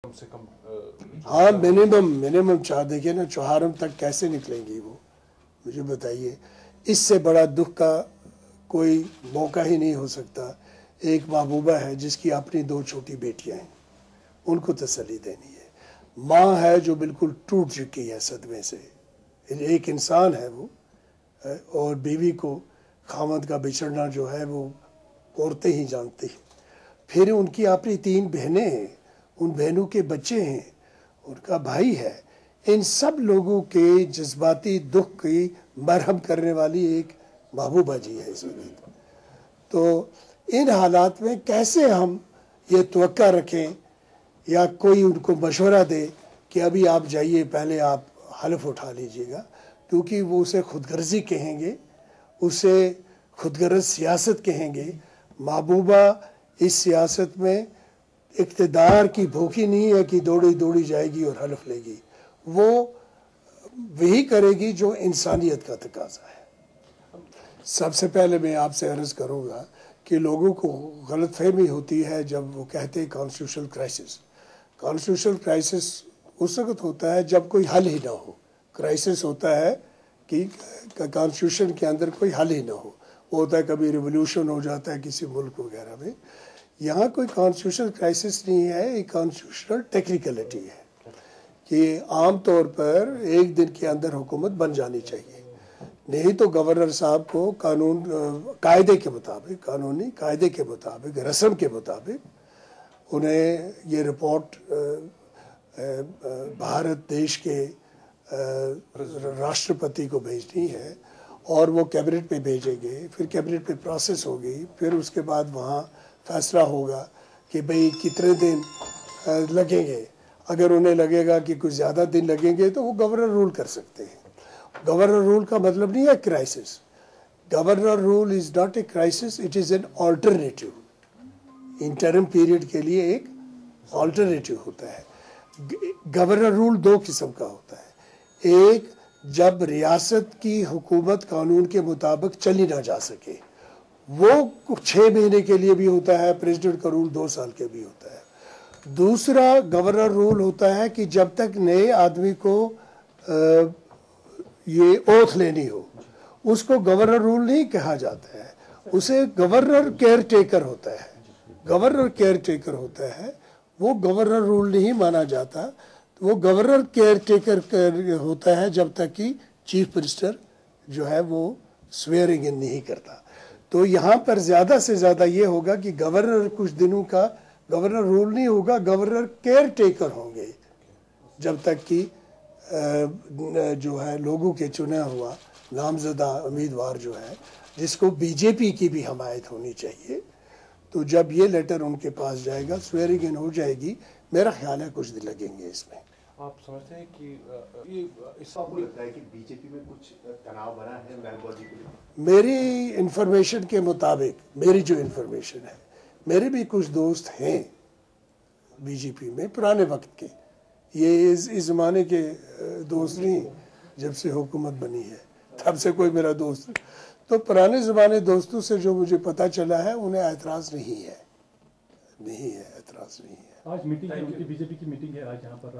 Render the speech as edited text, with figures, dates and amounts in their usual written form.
कम से कम हाँ, मिनिमम 4। देखिए ना, चौहारम तक कैसे निकलेंगी वो, मुझे बताइए। इससे बड़ा दुख का कोई मौका ही नहीं हो सकता। एक महबूबा है जिसकी अपनी 2 छोटी बेटियां हैं, उनको तसल्ली देनी है। माँ है जो बिल्कुल टूट चुकी है सदमे से, एक इंसान है वो। और बीवी को खामद का बिछड़ना जो है वो औरतें ही जानती हैं। फिर उनकी अपनी 3 बहनें हैं, उन बहनों के बच्चे हैं, उनका भाई है। इन सब लोगों के जज्बाती दुख की मरहम करने वाली एक महबूबा जी है इस वक्त। तो इन हालात में कैसे हम ये तवक्का रखें या कोई उनको मशवरा दे कि अभी आप जाइए, पहले आप हलफ उठा लीजिएगा, क्योंकि वो उसे खुदगर्जी कहेंगे, उसे खुदगर्ज सियासत कहेंगे। महबूबा इस सियासत में इक़्तिदार की भूखी नहीं है कि दौड़ी दौड़ी जाएगी और हलफ लेगी। वो वही करेगी जो इंसानियत का तकाजा है। सबसे पहले मैं आपसे अर्ज़ करूँगा कि लोगों को गलतफहमी होती है जब वो कहते हैं कॉन्स्टिट्यूशनल क्राइसिस। कॉन्स्टिट्यूशनल क्राइसिस उस वक्त होता है जब कोई हल ही ना हो। क्राइसिस होता है कि कॉन्स्टिट्यूशन के अंदर कोई हल ही ना हो। वो होता है कभी रिवोल्यूशन हो जाता है किसी मुल्क वगैरह में। यहाँ कोई कॉन्स्टिट्यूशनल क्राइसिस नहीं है, एक कॉन्स्टिट्यूशनल टेक्निकलिटी है कि आम तौर पर एक दिन के अंदर हुकूमत बन जानी चाहिए। नहीं तो गवर्नर साहब को कानून कायदे के मुताबिक, कानूनी कायदे के मुताबिक, रस्म के मुताबिक उन्हें ये रिपोर्ट भारत देश के राष्ट्रपति को भेजनी है और वो कैबिनेट पे भेजेंगे। फिर कैबिनेट पे प्रोसेस होगी, फिर उसके बाद वहाँ फैसला होगा कि भाई कितने दिन लगेंगे। अगर उन्हें लगेगा कि कुछ ज़्यादा दिन लगेंगे तो वो गवर्नर रूल कर सकते हैं। गवर्नर रूल का मतलब नहीं है crisis. Governor rule is not a crisis, it is an alternative. Interim period के लिए एक ऑल्टरनेटिव होता है। गवर्नर रूल 2 किस्म का होता है। एक, जब रियासत की हुकूमत कानून के मुताबिक चली ना जा सके, वो 6 महीने के लिए भी होता है। प्रेसिडेंट का रूल 2 साल के भी होता है। दूसरा गवर्नर रूल होता है कि जब तक नए आदमी को ये ओथ लेनी हो, उसको गवर्नर रूल नहीं कहा जाता है, उसे गवर्नर केयर टेकर होता है। गवर्नर केयर टेकर होता है, वो गवर्नर रूल नहीं माना जाता। वो गवर्नर केयर टेकर होता है जब तक कि चीफ मिनिस्टर जो है वो स्वेयरिंग इन नहीं करता। तो यहाँ पर ज़्यादा से ज़्यादा ये होगा कि गवर्नर कुछ दिनों का गवर्नर रूल नहीं होगा, गवर्नर केयर टेकर होंगे जब तक कि जो है लोगों के चुना हुआ नामजदा उम्मीदवार जो है, जिसको बीजेपी की भी हमायत होनी चाहिए। तो जब ये लेटर उनके पास जाएगा, स्वेयरिंग इन हो जाएगी, मेरा ख्याल है कुछ दिन लगेंगे इसमें। आप समझते हैं कि ये आपको लगता है कि बीजेपी में कुछ तनाव बना है महबूबा जी के लिए? मेरी इंफॉर्मेशन के मुताबिक, मेरी जो इंफॉर्मेशन है, मेरे भी कुछ दोस्त हैं बीजेपी में पुराने वक्त के। ये इस ज़माने के दोस्त नहीं, जब से हुकूमत बनी है तब से कोई मेरा दोस्त। तो पुराने ज़माने दोस्तों से जो मुझे पता चला है, उन्हें एतराज़ नहीं है, एतराज़ नहीं है। आज मीटिंग है, उनकी बीजेपी की मीटिंग है आज यहाँ पर।